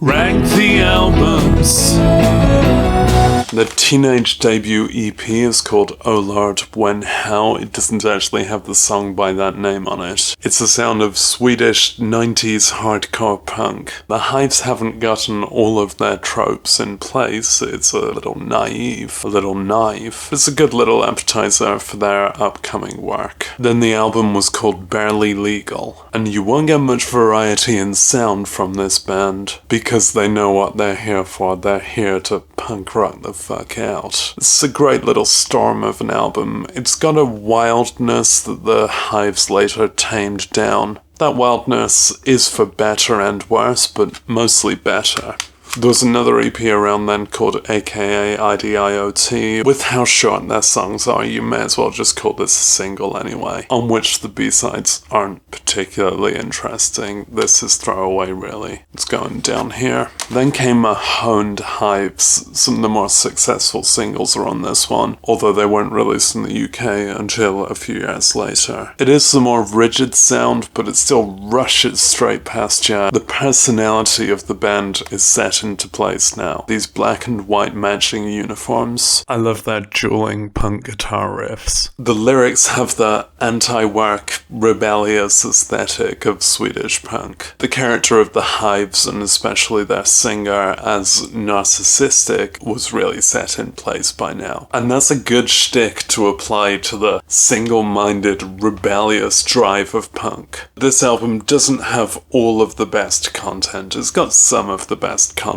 Rank the albums. The teenage debut EP is called Oh Lord, When, How. It doesn't actually have the song by that name on it. It's the sound of Swedish 90s hardcore punk. The Hives haven't gotten all of their tropes in place. It's a little naive, a little naive. It's a good little appetizer for their upcoming work. Then the album was called Barely Legal, and you won't get much variety in sound from this band because they know what they're here for. They're here to punk rock the fuck out. It's a great little storm of an album. It's got a wildness that the Hives later tamed down. That wildness is for better and worse, but mostly better. There was another EP around then called AKA IDIOT. With how short their songs are, you may as well just call this a single anyway, on which the B-sides aren't particularly interesting. This is throwaway, really. It's going down here. Then came a honed Hives. Some of the more successful singles are on this one, although they weren't released in the UK until a few years later. It is the more rigid sound, but it still rushes straight past you. The personality of the band is set into place now. These black and white matching uniforms. I love their dueling punk guitar riffs. The lyrics have the anti-work, rebellious aesthetic of Swedish punk. The character of the Hives, and especially their singer, as narcissistic, was really set in place by now. And that's a good shtick to apply to the single-minded, rebellious drive of punk. This album doesn't have all of the best content. It's got some of the best content.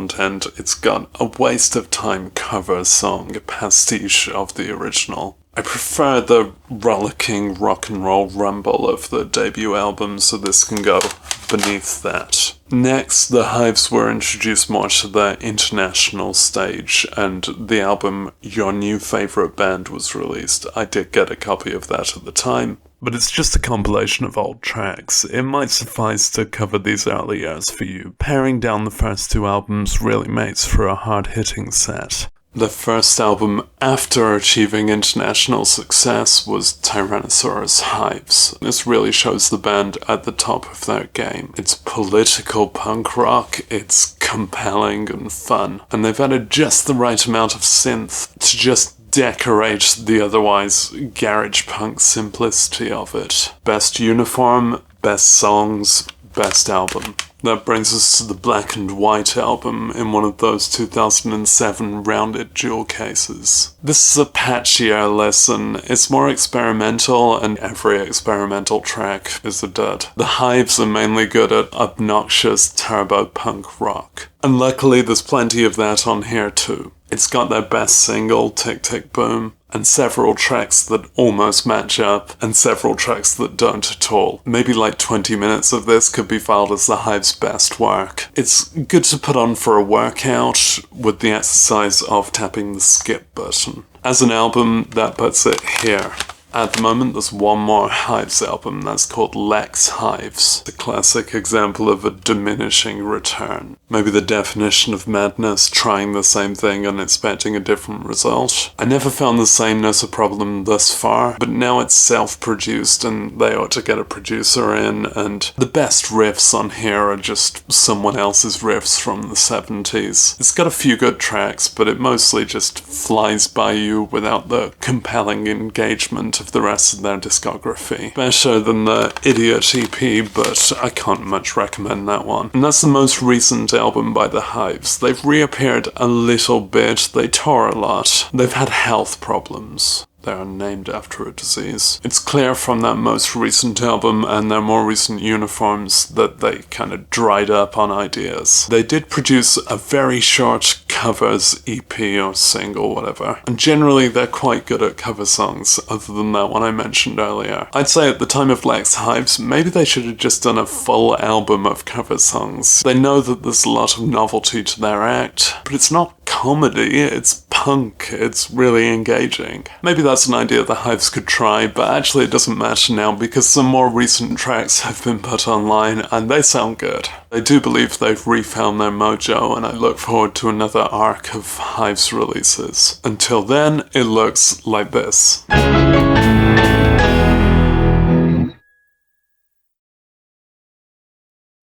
It's got a waste of time cover song, a pastiche of the original. I prefer the rollicking rock and roll rumble of the debut album, so this can go beneath that. Next, the Hives were introduced more to the international stage, and the album Your New Favorite Band was released. I did get a copy of that at the time, but it's just a compilation of old tracks. It might suffice to cover these early years for you. Paring down the first two albums really makes for a hard-hitting set. The first album after achieving international success was Tyrannosaurus Hives. This really shows the band at the top of their game. It's political punk rock, it's compelling and fun, and they've added just the right amount of synth to just decorate the otherwise garage punk simplicity of it. Best uniform, best songs, best album. That brings us to the Black and White album in one of those 2007 rounded jewel cases. This is a patchier listen. It's more experimental, and every experimental track is a dud. The Hives are mainly good at obnoxious turbo punk rock. And luckily there's plenty of that on here too. It's got their best single, Tick Tick Boom, and several tracks that almost match up, and several tracks that don't at all. Maybe like 20 minutes of this could be filed as the Hives' best work. It's good to put on for a workout with the exercise of tapping the skip button. As an album, that puts it here. At the moment, there's one more Hives album that's called Lex Hives, the classic example of a diminishing return. Maybe the definition of madness, trying the same thing and expecting a different result. I never found the sameness a problem thus far, but now it's self-produced and they ought to get a producer in, and the best riffs on here are just someone else's riffs from the 70s. It's got a few good tracks, but it mostly just flies by you without the compelling engagement of the rest of their discography. Better than the Idiot EP, but I can't much recommend that one. And that's the most recent album by the Hives. They've reappeared a little bit, they tour a lot, they've had health problems. They are named after a disease. It's clear from that most recent album and their more recent uniforms that they kind of dried up on ideas. They did produce a very short covers EP or single, whatever, and generally they're quite good at cover songs, other than that one I mentioned earlier. I'd say at the time of Lex Hives, maybe they should have just done a full album of cover songs. They know that there's a lot of novelty to their act, but it's not comedy, it's punk, it's really engaging. Maybe that's an idea the Hives could try, but actually it doesn't matter now because some more recent tracks have been put online and they sound good. I do believe they've refound their mojo, and I look forward to another arc of Hives releases. Until then, it looks like this.